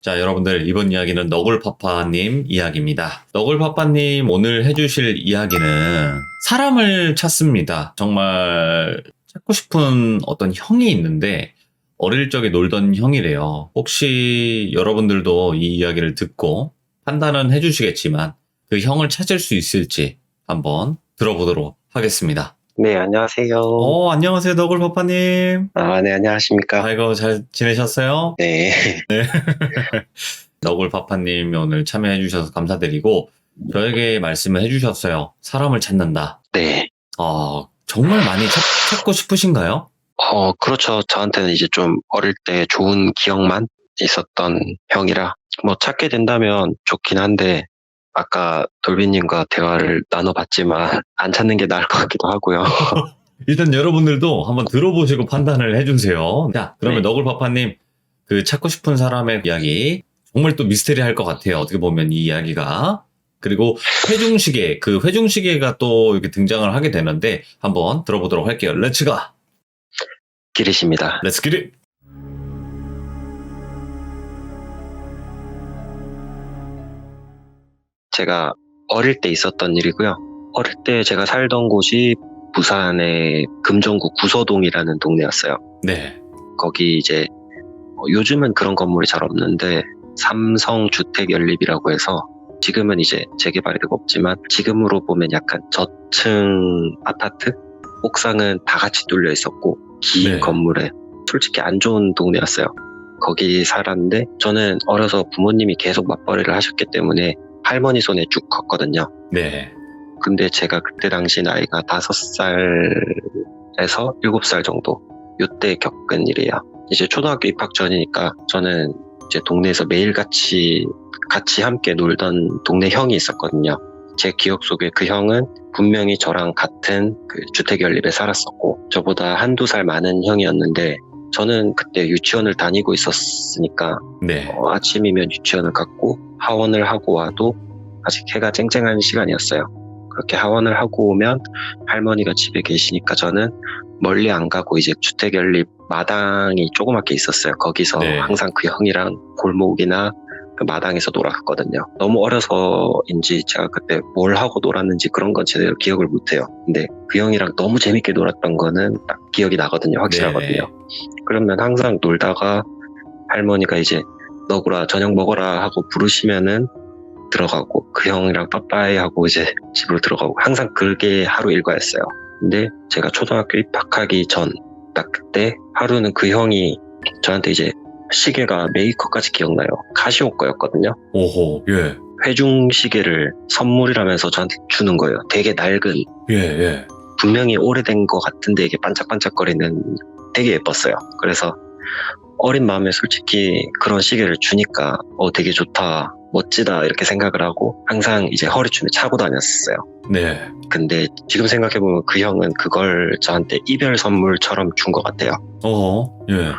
자, 여러분들, 이번 이야기는 너굴파파님 이야기입니다. 너굴파파님 오늘 해주실 이야기는 사람을 찾습니다. 정말 찾고 싶은 어떤 형이 있는데 어릴 적에 놀던 형이래요. 혹시 여러분들도 이 이야기를 듣고 판단은 해주시겠지만 그 형을 찾을 수 있을지 한번 들어보도록 하겠습니다. 네, 안녕하세요. 안녕하세요, 너굴파파님. 네, 안녕하십니까. 아이고, 잘 지내셨어요? 네. 너굴파파님이 오늘 참여해주셔서 감사드리고, 저에게 말씀을 해주셨어요. 사람을 찾는다. 네. 정말 많이 찾고 싶으신가요? 그렇죠. 저한테는 이제 좀 어릴 때 좋은 기억만 있었던 형이라, 찾게 된다면 좋긴 한데, 아까 돌비님과 대화를 나눠봤지만, 안 찾는 게 나을 것 같기도 하고요. 일단 여러분들도 한번 들어보시고 판단을 해주세요. 자, 그러면 네. 너굴파파님, 그 찾고 싶은 사람의 이야기, 정말 또 미스테리할 것 같아요. 어떻게 보면 이 이야기가. 그리고 회중시계, 그 회중시계가 또 이렇게 등장을 하게 되는데, 한번 들어보도록 할게요. 렛츠가! 기리십니다. 렛츠 기릿! 제가 어릴 때 있었던 일이고요. 어릴 때 제가 살던 곳이 부산의 금정구 구서동이라는 동네였어요. 네. 거기 이제 요즘은 그런 건물이 잘 없는데 삼성주택연립이라고 해서 지금은 이제 재개발이 되고 없지만 지금으로 보면 약간 저층 아파트? 옥상은 다 같이 뚫려 있었고 긴 네. 건물에 솔직히 안 좋은 동네였어요. 거기 살았는데 저는 어려서 부모님이 계속 맞벌이를 하셨기 때문에 할머니 손에 쭉 컸거든요. 네. 근데 제가 그때 당시 나이가 5살에서 7살 정도 요때 겪은 일이에요. 이제 초등학교 입학 전이니까 저는 이제 동네에서 매일 같이 함께 놀던 동네 형이 있었거든요. 제 기억 속에 그 형은 분명히 저랑 같은 그 주택연립에 살았었고 저보다 한두 살 많은 형이었는데 저는 그때 유치원을 다니고 있었으니까 네. 아침이면 유치원을 갔고 하원을 하고 와도 아직 해가 쨍쨍한 시간이었어요. 그렇게 하원을 하고 오면 할머니가 집에 계시니까 저는 멀리 안 가고 이제 주택연립 마당이 조그맣게 있었어요. 거기서 네. 항상 그 형이랑 골목이나 그 마당에서 놀았거든요. 너무 어려서인지 제가 그때 뭘 하고 놀았는지 그런 건 제대로 기억을 못해요. 근데 그 형이랑 너무 재밌게 놀았던 거는 딱 기억이 나거든요. 확실하거든요. 네. 그러면 항상 놀다가 할머니가 이제 너구라 저녁 먹어라 하고 부르시면은 들어가고 그 형이랑 빠빠이 하고 이제 집으로 들어가고 항상 그게 하루 일과였어요. 근데 제가 초등학교 입학하기 전 딱 그때 하루는 그 형이 저한테 이제 시계가 메이커까지 기억나요. 카시오 거였거든요. 오호, 예. 회중 시계를 선물이라면서 저한테 주는 거예요. 되게 낡은 예. 분명히 오래된 것 같은데 이게 반짝반짝거리는 되게 예뻤어요. 그래서 어린 마음에 솔직히 그런 시계를 주니까 되게 좋다, 멋지다 이렇게 생각을 하고 항상 이제 허리춤에 차고 다녔어요. 네. 근데 지금 생각해보면 그 형은 그걸 저한테 이별 선물처럼 준 것 같아요. 예.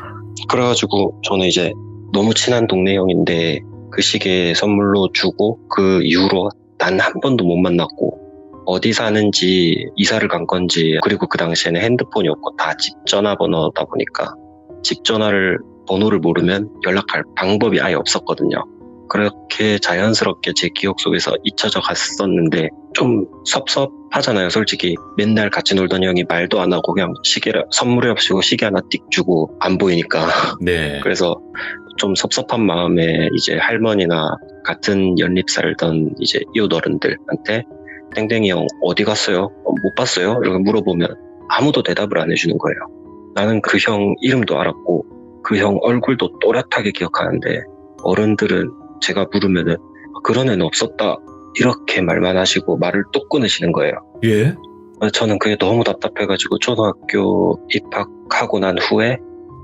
그래가지고 저는 이제 너무 친한 동네 형인데 그 시계 선물로 주고 그 이후로 단 한 번도 못 만났고 어디 사는지 이사를 간 건지 그리고 그 당시에는 핸드폰이 없고 다 집 전화번호다 보니까 집 전화를 번호를 모르면 연락할 방법이 아예 없었거든요. 그렇게 자연스럽게 제 기억 속에서 잊혀져 갔었는데 좀 섭섭하잖아요. 솔직히 맨날 같이 놀던 형이 말도 안 하고 그냥 시계를 선물이 없이고 시계 하나 띡 주고 안 보이니까 네. 그래서 좀 섭섭한 마음에 이제 할머니나 같은 연립 살던 이제 이웃 어른들한테 땡땡이 형 어디 갔어요? 못 봤어요? 이렇게 물어보면 아무도 대답을 안 해주는 거예요. 나는 그 형 이름도 알았고 그 형 얼굴도 또렷하게 기억하는데 어른들은 제가 부르면은 그런 애는 없었다 이렇게 말만 하시고 말을 뚝 끊으시는 거예요. 예? 저는 그게 너무 답답해가지고 초등학교 입학하고 난 후에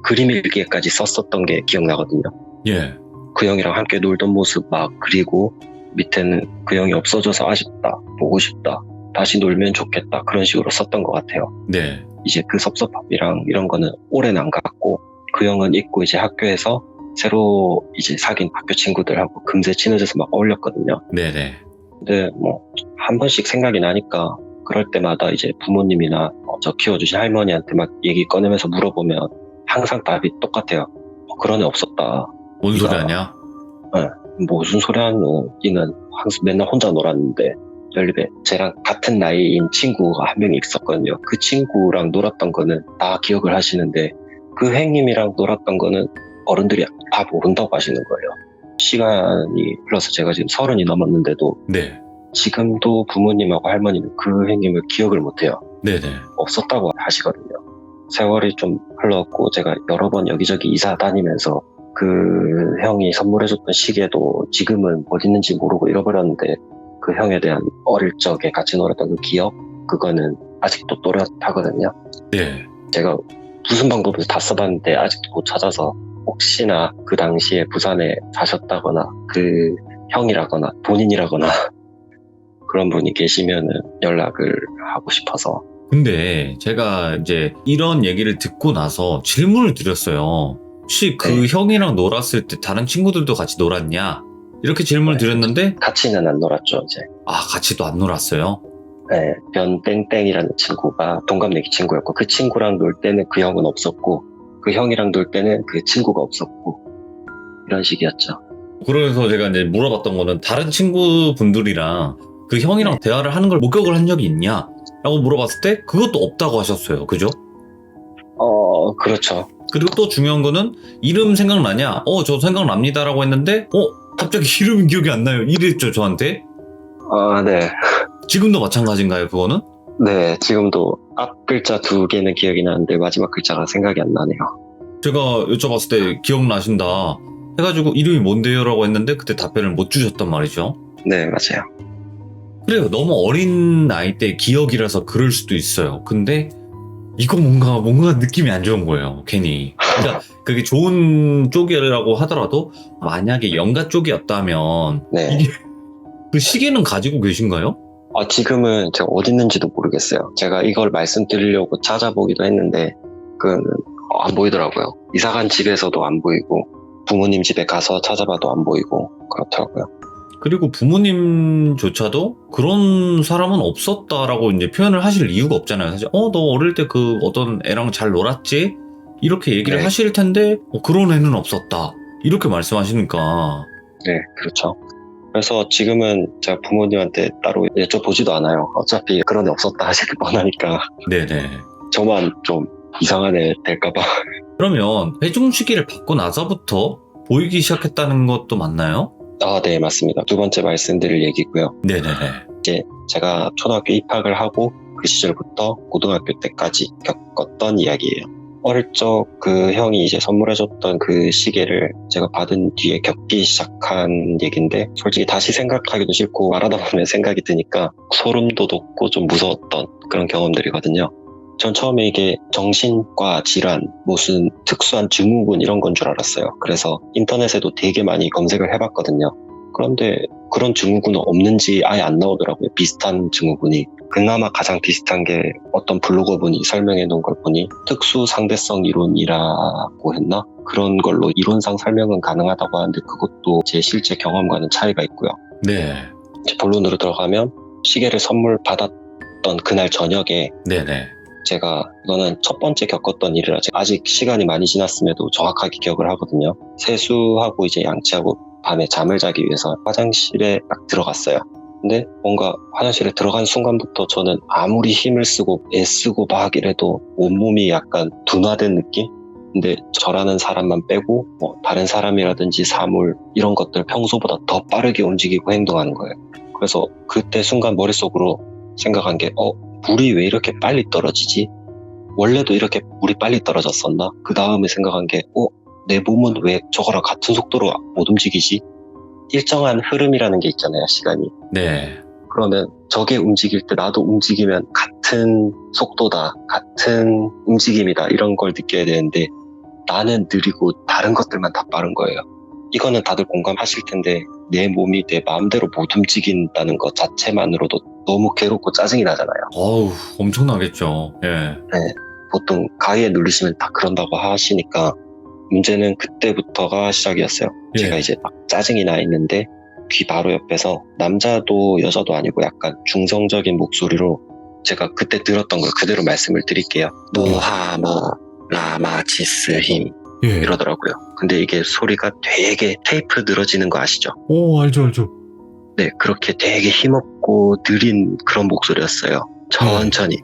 그림 일기에까지 썼었던 게 기억나거든요. 예. 그 형이랑 함께 놀던 모습 막 그리고 밑에는 그 형이 없어져서 아쉽다, 보고 싶다, 다시 놀면 좋겠다 그런 식으로 썼던 것 같아요. 네. 이제 그 섭섭함이랑 이런 거는 오래는 안 갔고 그 형은 있고 이제 학교에서 새로 이제 사귄 학교 친구들하고 금세 친해져서 막 어울렸거든요. 네네. 근데 한 번씩 생각이 나니까 그럴 때마다 이제 부모님이나 저 키워주신 할머니한테 막 얘기 꺼내면서 물어보면 항상 답이 똑같아요. 그런 애 없었다. 뭔 소리 네가 하냐? 무슨 소리 하노? 니는 맨날 혼자 놀았는데. 연립에 쟤랑 같은 나이인 친구가 한 명이 있었거든요. 그 친구랑 놀았던 거는 다 기억을 하시는데 그 형님이랑 놀았던 거는 어른들이 다 모른다고 하시는 거예요. 시간이 흘러서 제가 지금 30이 넘었는데도 네. 지금도 부모님하고 할머니는 그 형님을 기억을 못해요. 네네. 없었다고 하시거든요. 세월이 좀 흘렀고 제가 여러 번 여기저기 이사 다니면서 그 형이 선물해줬던 시계도 지금은 어디 있는지 모르고 잃어버렸는데 그 형에 대한 어릴 적에 같이 놀았던 그 기억, 그거는 아직도 또렷하거든요. 네. 제가 무슨 방법을 다 써봤는데 아직도 못 찾아서 혹시나 그 당시에 부산에 사셨다거나 그 형이라거나 본인이라거나 그런 분이 계시면은 연락을 하고 싶어서. 근데 제가 이제 이런 얘기를 듣고 나서 질문을 드렸어요. 혹시 그 네. 형이랑 놀았을 때 다른 친구들도 같이 놀았냐? 이렇게 질문을 네. 드렸는데 같이는 안 놀았죠, 이제. 같이도 안 놀았어요? 네, 변땡땡이라는 친구가 동갑내기 친구였고 그 친구랑 놀 때는 그 형은 없었고 그 형이랑 놀 때는 그 친구가 없었고 이런 식이었죠. 그래서 제가 이제 물어봤던 거는 다른 친구분들이랑 그 형이랑 네. 대화를 하는 걸 목격을 한 적이 있냐? 라고 물어봤을 때 그것도 없다고 하셨어요. 그죠? 그렇죠. 그리고 또 중요한 거는 이름 생각나냐? 저 생각납니다라고 했는데 갑자기 이름이 기억이 안 나요. 이랬죠, 저한테. 네. 지금도 마찬가지인가요, 그거는? 네, 지금도 앞 글자 2개는 기억이 나는데 마지막 글자가 생각이 안 나네요. 제가 여쭤봤을 때 기억나신다 해가지고 이름이 뭔데요? 라고 했는데 그때 답변을 못 주셨단 말이죠. 네, 맞아요. 그래요. 너무 어린 나이 때 기억이라서 그럴 수도 있어요. 근데 이거 뭔가 느낌이 안 좋은 거예요. 괜히. 그러니까 그게 좋은 쪽이라고 하더라도 만약에 연가 쪽이었다면 네. 이게 그 시계는 가지고 계신가요? 지금은 제가 어디 있는지도 모르겠어요. 제가 이걸 말씀드리려고 찾아보기도 했는데 안 보이더라고요. 이사간 집에서도 안 보이고 부모님 집에 가서 찾아봐도 안 보이고 그렇더라고요. 그리고 부모님조차도 그런 사람은 없었다라고 이제 표현을 하실 이유가 없잖아요. 사실 너 어릴 때 그 어떤 애랑 잘 놀았지? 이렇게 얘기를 네. 하실 텐데 그런 애는 없었다. 이렇게 말씀하시니까. 네, 그렇죠. 그래서 지금은 제가 부모님한테 따로 여쭤보지도 않아요. 어차피 그런 애 없었다 하실 뻔하니까 네네. 저만 좀 이상한 애 될까봐. 그러면 회중시기를 받고 나서부터 보이기 시작했다는 것도 맞나요? 네, 맞습니다. 두 번째 말씀드릴 얘기고요. 네네네. 제가 초등학교 입학을 하고 그 시절부터 고등학교 때까지 겪었던 이야기예요. 어릴 적 그 형이 이제 선물해줬던 그 시계를 제가 받은 뒤에 겪기 시작한 얘기인데 솔직히 다시 생각하기도 싫고 말하다 보면 생각이 드니까 소름도 돋고 좀 무서웠던 그런 경험들이거든요. 전 처음에 이게 정신과 질환, 무슨 특수한 증후군 이런 건 줄 알았어요. 그래서 인터넷에도 되게 많이 검색을 해봤거든요. 그런데 그런 증후군은 없는지 아예 안 나오더라고요. 비슷한 증후군이. 그나마 가장 비슷한 게 어떤 블로거분이 설명해 놓은 걸 보니 특수 상대성 이론이라고 했나? 그런 걸로 이론상 설명은 가능하다고 하는데 그것도 제 실제 경험과는 차이가 있고요. 네. 이제 본론으로 들어가면 시계를 선물 받았던 그날 저녁에 네네. 제가 이거는 첫 번째 겪었던 일이라 아직 시간이 많이 지났음에도 정확하게 기억을 하거든요. 세수하고 이제 양치하고 밤에 잠을 자기 위해서 화장실에 딱 들어갔어요. 근데 뭔가 화장실에 들어간 순간부터 저는 아무리 힘을 쓰고 애쓰고 막 이래도 온몸이 약간 둔화된 느낌? 근데 저라는 사람만 빼고 다른 사람이라든지 사물 이런 것들 평소보다 더 빠르게 움직이고 행동하는 거예요. 그래서 그때 순간 머릿속으로 생각한 게 물이 왜 이렇게 빨리 떨어지지? 원래도 이렇게 물이 빨리 떨어졌었나? 그 다음에 생각한 게 내 몸은 왜 저거랑 같은 속도로 못 움직이지? 일정한 흐름이라는 게 있잖아요, 시간이. 네. 그러면 저게 움직일 때 나도 움직이면 같은 속도다, 같은 움직임이다 이런 걸 느껴야 되는데 나는 느리고 다른 것들만 다 빠른 거예요. 이거는 다들 공감하실 텐데 내 몸이 내 마음대로 못 움직인다는 것 자체만으로도 너무 괴롭고 짜증이 나잖아요. 어우, 엄청나겠죠. 예. 네, 보통 가위에 눌리시면 다 그런다고 하시니까 문제는 그때부터가 시작이었어요. 예. 제가 이제 막 짜증이 나 있는데 귀 바로 옆에서 남자도 여자도 아니고 약간 중성적인 목소리로 제가 그때 들었던 걸 그대로 말씀을 드릴게요. 무하모 라마치스힘. 예. 이러더라고요. 근데 이게 소리가 되게 테이프 늘어지는 거 아시죠? 오, 알죠. 네, 그렇게 되게 힘없고 느린 그런 목소리였어요. 천천히.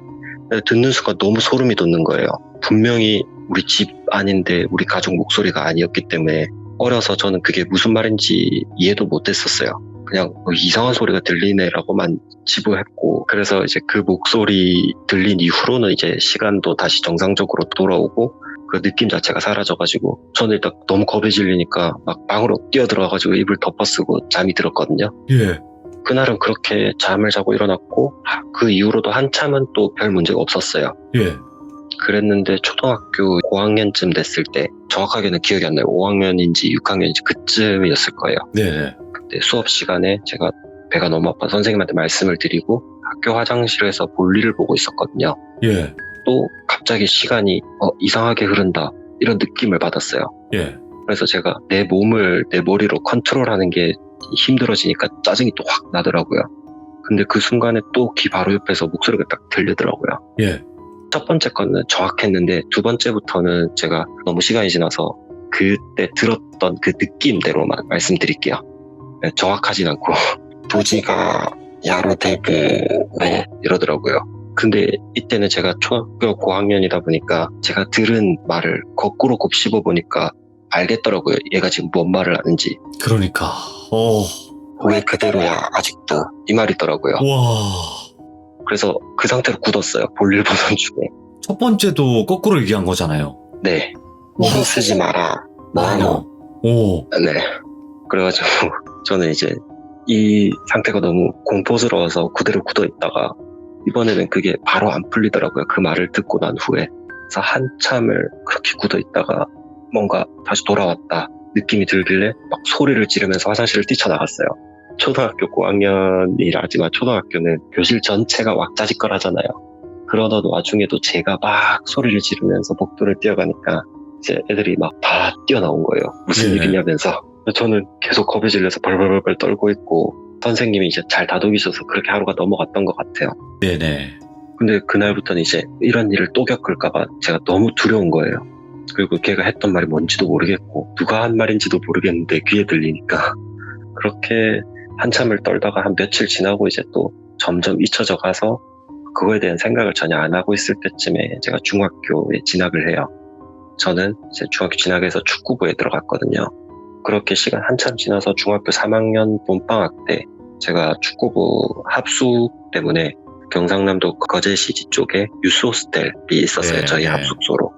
듣는 순간 너무 소름이 돋는 거예요. 분명히 우리 집 아닌데 우리 가족 목소리가 아니었기 때문에 어려서 저는 그게 무슨 말인지 이해도 못했었어요. 그냥 이상한 소리가 들리네라고만 지부했고, 그래서 이제 그 목소리 들린 이후로는 이제 시간도 다시 정상적으로 돌아오고 그 느낌 자체가 사라져가지고 저는 일단 너무 겁에 질리니까 막 방으로 뛰어들어가지고 이불 덮어쓰고 잠이 들었거든요. 예. 그날은 그렇게 잠을 자고 일어났고 그 이후로도 한참은 또 별 문제가 없었어요. 예. 그랬는데 초등학교 5학년쯤 됐을 때, 정확하게는 기억이 안 나요. 5학년인지 6학년인지 그쯤이었을 거예요. 네네. 그때 수업 시간에 제가 배가 너무 아파 선생님한테 말씀을 드리고 학교 화장실에서 볼일을 보고 있었거든요. 예. 또 갑자기 시간이 이상하게 흐른다 이런 느낌을 받았어요. 예. 그래서 제가 내 몸을 내 머리로 컨트롤하는 게 힘들어지니까 짜증이 또 확 나더라고요. 근데 그 순간에 또 귀 바로 옆에서 목소리가 딱 들리더라고요. 예. 첫 번째 거는 정확했는데 두 번째부터는 제가 너무 시간이 지나서 그때 들었던 그 느낌대로만 말씀드릴게요. 네, 정확하진 않고 부지가 야로 테이프네 이러더라고요. 근데 이때는 제가 초등학교 고학년이다 보니까 제가 들은 말을 거꾸로 곱씹어 보니까 알겠더라고요. 얘가 지금 뭔 말을 하는지. 그러니까. 왜 그대로야 아직도 이 말이더라고요. 와. 그래서 그 상태로 굳었어요. 볼일 보던 중에. 첫 번째도 거꾸로 얘기한 거잖아요. 네. 힘 쓰지 마라. 뭐하노? 오. 네. 그래가지고 저는 이제 이 상태가 너무 공포스러워서 그대로 굳어 있다가 이번에는 그게 바로 안 풀리더라고요. 그 말을 듣고 난 후에. 그래서 한참을 그렇게 굳어 있다가 뭔가 다시 돌아왔다 느낌이 들길래 막 소리를 지르면서 화장실을 뛰쳐나갔어요. 초등학교 고학년이라지만 초등학교는 교실 전체가 왁자지껄하잖아요. 그러던 와중에도 제가 막 소리를 지르면서 복도를 뛰어가니까 이제 애들이 막 다 뛰어나온 거예요. 무슨 예. 일이냐면서. 저는 계속 겁에 질려서 벌벌벌 떨고 있고 선생님이 이제 잘 다독이셔서 그렇게 하루가 넘어갔던 것 같아요. 네네. 근데 그날부터는 이제 이런 일을 또 겪을까봐 제가 너무 두려운 거예요. 그리고 걔가 했던 말이 뭔지도 모르겠고 누가 한 말인지도 모르겠는데 귀에 들리니까 그렇게 한참을 떨다가 한 며칠 지나고 이제 또 점점 잊혀져 가서 그거에 대한 생각을 전혀 안 하고 있을 때쯤에 제가 중학교에 진학을 해요. 저는 이제 중학교 진학해서 축구부에 들어갔거든요. 그렇게 시간 한참 지나서 중학교 3학년 봄방학 때 제가 축구부 합숙 때문에 경상남도 거제시지 쪽에 유스 호스텔이 있었어요. 네, 저희 네. 합숙소로.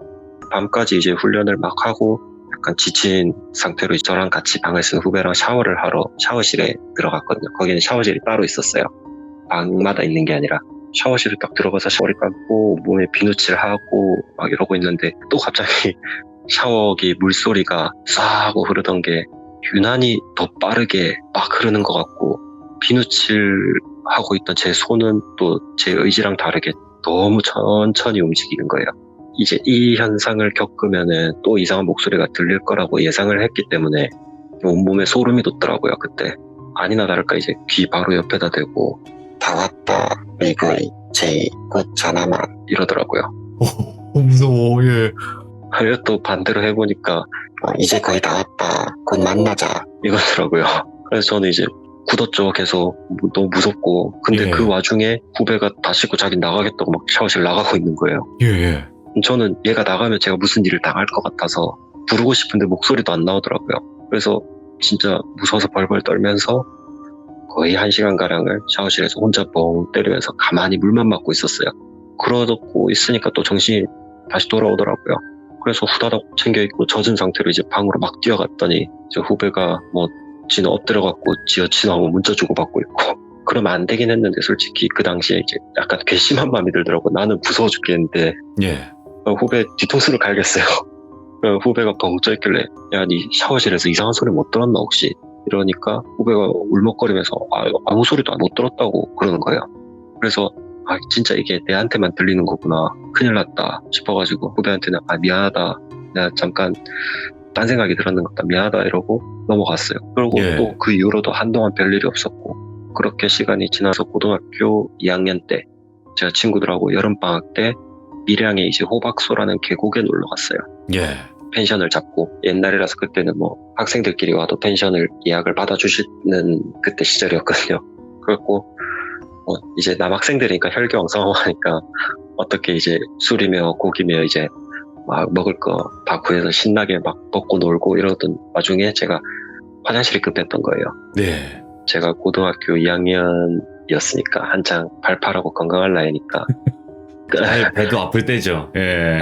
밤까지 이제 훈련을 막 하고 약간 지친 상태로 저랑 같이 방을 쓴 후배랑 샤워를 하러 샤워실에 들어갔거든요. 거기는 샤워실이 따로 있었어요. 방마다 있는 게 아니라 샤워실에 딱 들어가서 머리 감고 몸에 비누칠하고 막 이러고 있는데 또 갑자기 샤워기 물소리가 싹 하고 흐르던 게 유난히 더 빠르게 막 흐르는 것 같고 비누칠하고 있던 제 손은 또 제 의지랑 다르게 너무 천천히 움직이는 거예요. 이제 이 현상을 겪으면은 또 이상한 목소리가 들릴 거라고 예상을 했기 때문에 온몸에 소름이 돋더라고요, 그때. 아니나 다를까 이제 귀 바로 옆에다 대고 다 왔다, 리그의 제꽃 자나만 이러더라고요. 무서워. 예. 그래서 또 반대로 해보니까 이제 거의 다 왔다, 곧 만나자 이거더라고요. 그래서 저는 이제 굳었죠, 계속. 너무 무섭고. 근데 예. 그 와중에 후배가 다 씻고 자기 나가겠다고 막 샤워실 나가고 있는 거예요. 예. 저는 얘가 나가면 제가 무슨 일을 당할 것 같아서 부르고 싶은데 목소리도 안 나오더라고요. 그래서 진짜 무서워서 벌벌 떨면서 거의 1시간가량을 샤워실에서 혼자 뻥 때리면서 가만히 물만 맞고 있었어요. 그러고 있으니까 또 정신이 다시 돌아오더라고요. 그래서 후다닥 챙겨입고 젖은 상태로 이제 방으로 막 뛰어갔더니 이제 후배가 뭐 지는 엎드려갖고 지 여친하고 문자 주고받고 있고 그러면 안 되긴 했는데 솔직히 그 당시에 이제 약간 괘씸한 마음이 들더라고. 나는 무서워 죽겠는데 예. 후배 뒤통수를 갈겼어요. 후배가 벙 쪄있길래 야, 니 샤워실에서 이상한 소리 못 들었나 혹시? 이러니까 후배가 울먹거리면서 아무 소리도 못 들었다고 그러는 거예요. 그래서 진짜 이게 내한테만 들리는 거구나, 큰일 났다 싶어가지고 후배한테는 미안하다, 내가 잠깐 딴 생각이 들었는 것 같다, 미안하다 이러고 넘어갔어요. 그리고 예. 또 그 이후로도 한동안 별일이 없었고, 그렇게 시간이 지나서 고등학교 2학년 때 제가 친구들하고 여름방학 때 밀양에 이제 호박소라는 계곡에 놀러 갔어요. 예. 펜션을 잡고, 옛날이라서 그때는 뭐 학생들끼리 와도 펜션을 예약을 받아주시는 그때 시절이었거든요. 그렇고 이제 남학생들이니까 혈기왕성하니까 어떻게 이제 술이며 고기며 이제 막 먹을 거 다 구해서 신나게 막 먹고 놀고 이러던 와중에 제가 화장실이 급했던 거예요. 네. 제가 고등학교 2학년이었으니까 한창 발팔하고 건강할 나이니까 배도 아플 때죠. 예.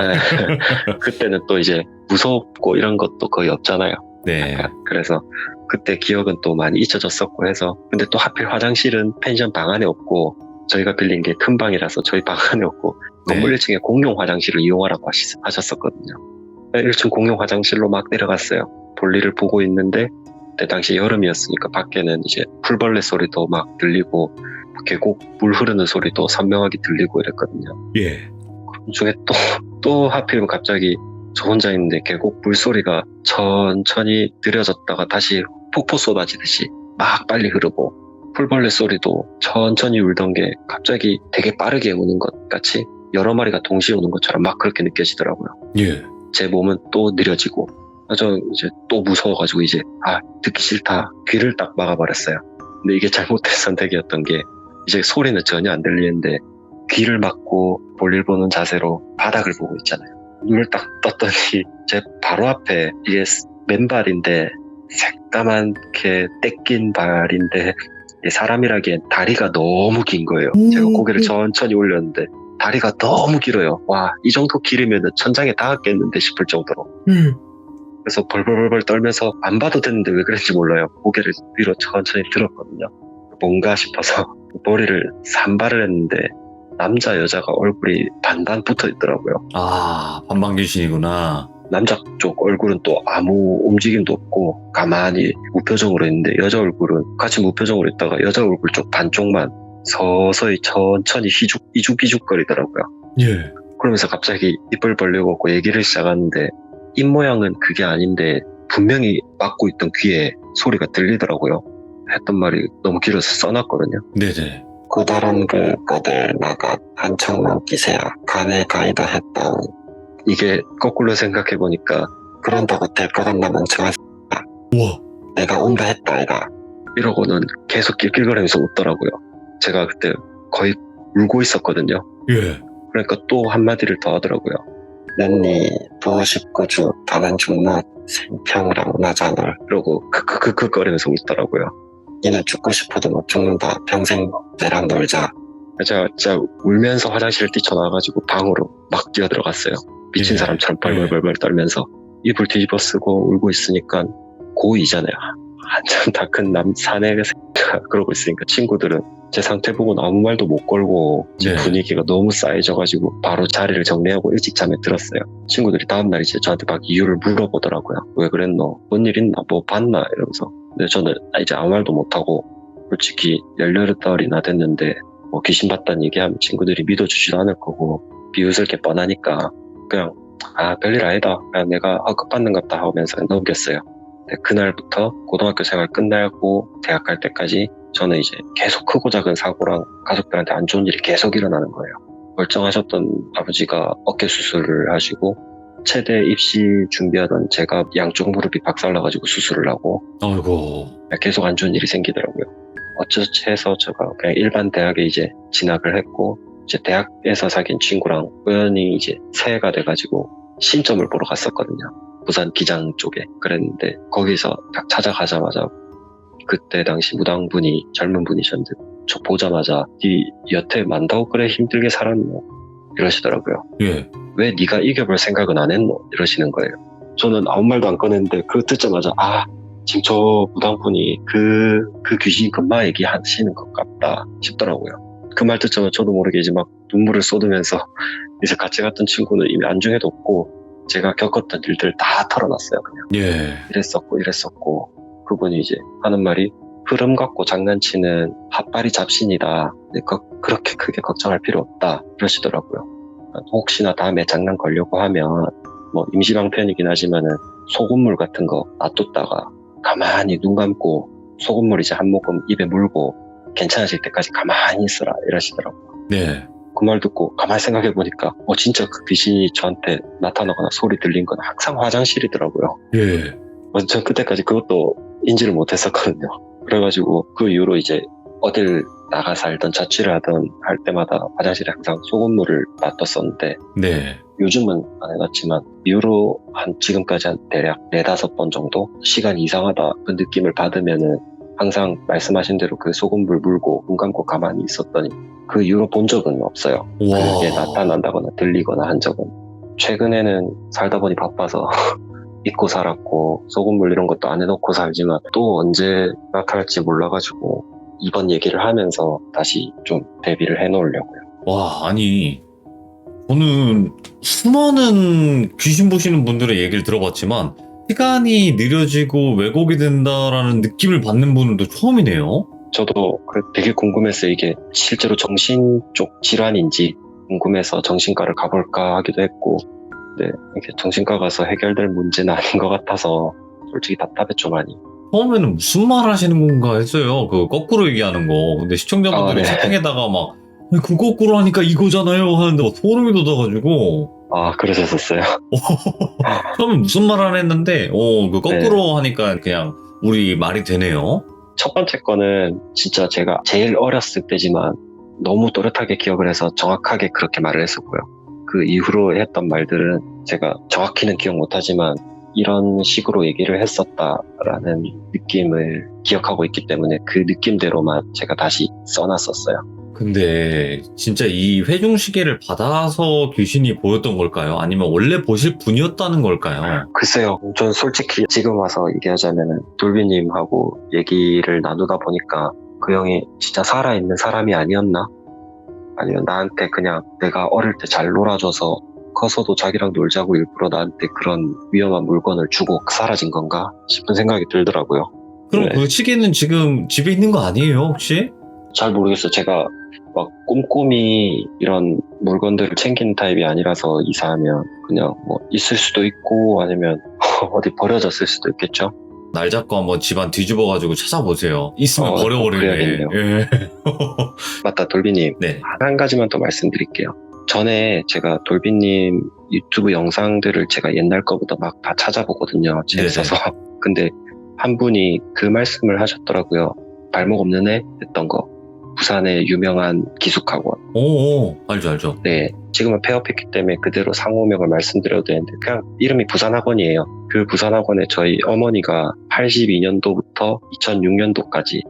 그때는 또 이제 무섭고 이런 것도 거의 없잖아요. 네. 그래서 그때 기억은 또 많이 잊혀졌었고 해서, 근데 또 하필 화장실은 펜션 방 안에 없고 저희가 빌린 게 큰 방이라서 저희 방 안에 없고 건물 1층에 공용 화장실을 이용하라고 하셨었거든요. 1층 공용 화장실로 막 내려갔어요. 볼일을 보고 있는데 그때 당시 여름이었으니까 밖에는 이제 풀벌레 소리도 막 들리고 계곡 물 흐르는 소리도 선명하게 들리고 이랬거든요. 예. 그 중에 또 하필이면 갑자기 저 혼자 있는데 계곡 물소리가 천천히 느려졌다가 다시 폭포 쏟아지듯이 막 빨리 흐르고, 풀벌레 소리도 천천히 울던 게 갑자기 되게 빠르게 우는 것 같이 여러 마리가 동시에 우는 것처럼 막 그렇게 느껴지더라고요. 예. 제 몸은 또 느려지고, 저 이제 또 무서워가지고 이제 듣기 싫다 귀를 딱 막아버렸어요. 근데 이게 잘못된 선택이었던 게, 이제 소리는 전혀 안 들리는데 귀를 막고 볼일 보는 자세로 바닥을 보고 있잖아요. 눈을 딱 떴더니 제 바로 앞에, 이게 맨발인데 새까맣게 떼낀 발인데 사람이라기엔 다리가 너무 긴 거예요. 제가 고개를 천천히 올렸는데 다리가 너무 길어요. 와, 이 정도 길이면 천장에 닿았겠는데 싶을 정도로. 그래서 벌벌벌 떨면서 안 봐도 되는데 왜 그랬는지 몰라요. 고개를 위로 천천히 들었거든요. 뭔가 싶어서 머리를 산발을 했는데 남자 여자가 얼굴이 반반 붙어 있더라고요. 반방 귀신이구나. 남자 쪽 얼굴은 또 아무 움직임도 없고 가만히 무표정으로 있는데, 여자 얼굴은 같이 무표정으로 있다가 여자 얼굴 쪽 반쪽만 서서히 천천히 이죽이죽거리더라고요. 예. 그러면서 갑자기 입을 벌리고 얘기를 시작하는데, 입 모양은 그게 아닌데 분명히 막고 있던 귀에 소리가 들리더라고요. 했던 말이 너무 길어서 써놨거든요. 네네. 고다른 그들 나가 한청만 끼세야 간에 가이다 했던, 이게 거꾸로 생각해보니까 그런다고 될 것 같나 멍청한 우와. 내가 온다 했다 아이가, 이러고는 계속 낄낄거리면서 웃더라고요. 제가 그때 거의 울고 있었거든요. 예. 그러니까 또 한마디를 더 하더라고요. 넌니 보고 싶고 주 다만 죽나 생평랑 나자널, 이러고 크크크크거리면서 웃더라고요. 니는 죽고 싶어도 못 죽는다. 평생 내랑 놀자. 제가 진짜 울면서 화장실을 뛰쳐나와가지고 방으로 막 뛰어들어갔어요. 미친 예. 사람처럼 벌벌벌 떨면서 이불 뒤집어 쓰고 울고 있으니까 고2잖아요. 한참 다 큰 사내가 그러고 있으니까 친구들은 제 상태 보고는 아무 말도 못 걸고, 제 네. 분위기가 너무 쌓여져가지고 바로 자리를 정리하고 일찍 잠에 들었어요. 친구들이 다음날 이제 저한테 막 이유를 물어보더라고요. 왜 그랬노? 뭔 일 있나? 뭐 봤나? 이러면서. 근데 저는 이제 아무 말도 못하고, 솔직히 18달이나 됐는데 뭐 귀신 봤다는 얘기하면 친구들이 믿어주지도 않을 거고 비웃을 게 뻔하니까 그냥 별일 아니다, 그냥 내가 급받는갑다 하면서 넘겼어요. 그날부터 고등학교 생활 끝나고 대학 갈 때까지 저는 이제 계속 크고 작은 사고랑 가족들한테 안 좋은 일이 계속 일어나는 거예요. 멀쩡하셨던 아버지가 어깨 수술을 하시고, 체대 입시 준비하던 제가 양쪽 무릎이 박살나가지고 수술을 하고, 아이고. 계속 안 좋은 일이 생기더라고요. 어쩌지 해서 제가 그냥 일반 대학에 이제 진학을 했고, 이제 대학에서 사귄 친구랑 우연히 이제 새해가 돼가지고 신점을 보러 갔었거든요. 부산 기장 쪽에. 그랬는데 거기서 딱 찾아가자마자 그때 당시 무당분이 젊은 분이셨는데 저 보자마자 네 여태 만다고 그래 힘들게 살았노 이러시더라고요. 예. 왜 네가 이겨볼 생각은 안 했노 이러시는 거예요. 저는 아무 말도 안 꺼냈는데 그거 듣자마자 지금 저 무당분이 그 귀신 금마 얘기하시는 것 같다 싶더라고요. 그 말 듣자마자 저도 모르게 이제 막 눈물을 쏟으면서 이제 같이 갔던 친구는 이미 안중에도 없고 제가 겪었던 일들 다 털어놨어요. 그냥 예. 이랬었고 그분이 이제 하는 말이, 흐름 갖고 장난치는 핫바리 잡신이다. 그렇게 크게 걱정할 필요 없다 이러시더라고요. 혹시나 다음에 장난 걸려고 하면 뭐 임시방편이긴 하지만은 소금물 같은 거 놔뒀다가 가만히 눈 감고 소금물 이제 한 모금 입에 물고 괜찮아질 때까지 가만히 있어라 이러시더라고요. 네. 그 말 듣고 가만히 생각해보니까 진짜 그 귀신이 저한테 나타나거나 소리 들린 건 항상 화장실이더라고요. 예. 전 그때까지 그것도 인지를 못했었거든요. 그래가지고 그 이후로 이제 어딜 나가 살던 자취를 하던 할 때마다 화장실에 항상 소금물을 놔뒀었는데 네. 요즘은 안 해놨지만 이후로 지금까지 한 대략 4-5번 정도 시간이 이상하다 그 느낌을 받으면은 항상 말씀하신 대로 그 소금물 물고 눈 감고 가만히 있었더니 그 이후로 본 적은 없어요. 와. 그게 나타난다거나 들리거나 한 적은. 최근에는 살다 보니 바빠서 잊고 살았고 소금물 이런 것도 안 해놓고 살지만 또 언제 나타날지 몰라가지고 이번 얘기를 하면서 다시 좀 대비를 해놓으려고요. 와, 아니, 저는 수많은 귀신 보시는 분들의 얘기를 들어봤지만 시간이 느려지고 왜곡이 된다라는 느낌을 받는 분은 또 처음이네요. 저도 되게 궁금했어요. 이게 실제로 정신 쪽 질환인지 궁금해서 정신과를 가볼까 하기도 했고, 근데 이게 정신과 가서 해결될 문제는 아닌 것 같아서 솔직히 답답했죠, 많이. 처음에는 무슨 말 하시는 건가 했어요. 그 거꾸로 얘기하는 거. 근데 시청자분들이 아, 네. 채팅에다가 막 그 거꾸로 하니까 이거잖아요 하는데 막 소름이 돋아가지고 그러셨었어요. 처음에 무슨 말 안 했는데 그 거꾸로 하니까 그냥 우리 말이 되네요. 첫 번째 거는 진짜 제가 제일 어렸을 때지만 너무 또렷하게 기억을 해서 정확하게 그렇게 말을 했었고요. 그 이후로 했던 말들은 제가 정확히는 기억 못하지만 이런 식으로 얘기를 했었다라는 느낌을 기억하고 있기 때문에 그 느낌대로만 제가 다시 써놨었어요. 근데 진짜 이 회중시계를 받아서 귀신이 보였던 걸까요? 아니면 원래 보실 분이었다는 걸까요? 글쎄요, 전 솔직히 지금 와서 얘기하자면은 돌비님하고 얘기를 나누다 보니까 그 형이 진짜 살아있는 사람이 아니었나? 아니면 나한테 그냥 내가 어릴 때 잘 놀아줘서 커서도 자기랑 놀자고 일부러 나한테 그런 위험한 물건을 주고 사라진 건가 싶은 생각이 들더라고요. 그럼 네. 그 시계는 지금 집에 있는 거 아니에요, 혹시? 잘 모르겠어요. 제가 막 꼼꼼히 이런 물건들을 챙기는 타입이 아니라서 이사하면 그냥 뭐 있을 수도 있고 아니면 어디 버려졌을 수도 있겠죠. 날 잡고 한번 집안 뒤집어가지고 찾아보세요. 있으면 버려버리게. 그래야겠네요. 예. 맞다, 돌비님. 네. 한 가지만 더 말씀드릴게요. 전에 제가 돌비님 유튜브 영상들을 제가 옛날 거부터 막 다 찾아보거든요. 재밌어서. 근데 한 분이 그 말씀을 하셨더라고요. 발목 없는 애 했던 거. 부산의 유명한 기숙학원. 오, 알죠. 네. 지금은 폐업했기 때문에 그대로 상호명을 말씀드려도 되는데 그냥 이름이 부산학원이에요. 그 부산학원에 저희 어머니가 82년도부터 2006년도까지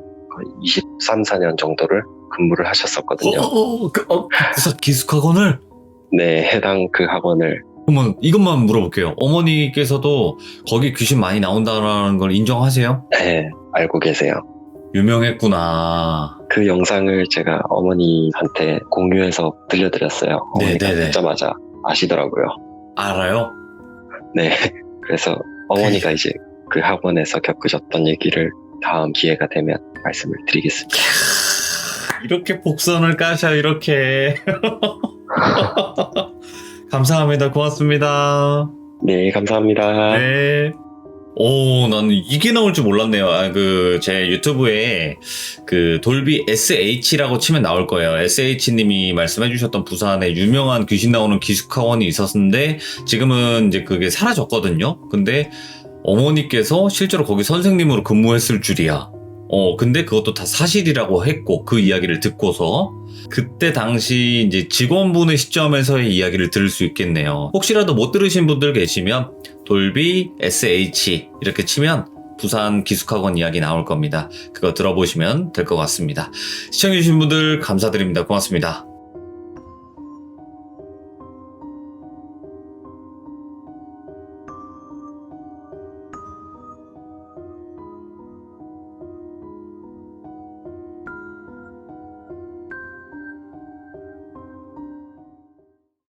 23, 4년 정도를 근무를 하셨었거든요. 부산 기숙학원을? 네, 해당 그 학원을. 그러면 이것만 물어볼게요. 어머니께서도 거기 귀신 많이 나온다는 걸 인정하세요? 네, 알고 계세요. 유명했구나. 그 영상을 제가 어머니한테 공유해서 들려드렸어요. 어머니가 네네네. 듣자마자 아시더라고요. 알아요? 네, 그래서 어머니가 이제 그 학원에서 겪으셨던 얘기를 다음 기회가 되면 말씀을 드리겠습니다. 이렇게 복선을 까셔, 이렇게. 감사합니다. 고맙습니다. 네, 감사합니다. 네. 나는 이게 나올 줄 몰랐네요. 제 유튜브에 돌비 SH라고 치면 나올 거예요. SH님이 말씀해주셨던 부산에 유명한 귀신 나오는 기숙학원이 있었는데, 지금은 이제 그게 사라졌거든요. 근데 어머니께서 실제로 거기 선생님으로 근무했을 줄이야. 근데 그것도 다 사실이라고 했고, 그 이야기를 듣고서 그때 당시 이제 직원분의 시점에서의 이야기를 들을 수 있겠네요. 혹시라도 못 들으신 분들 계시면 돌비 SH 이렇게 치면 부산 기숙학원 이야기 나올 겁니다. 그거 들어보시면 될 것 같습니다. 시청해주신 분들 감사드립니다. 고맙습니다.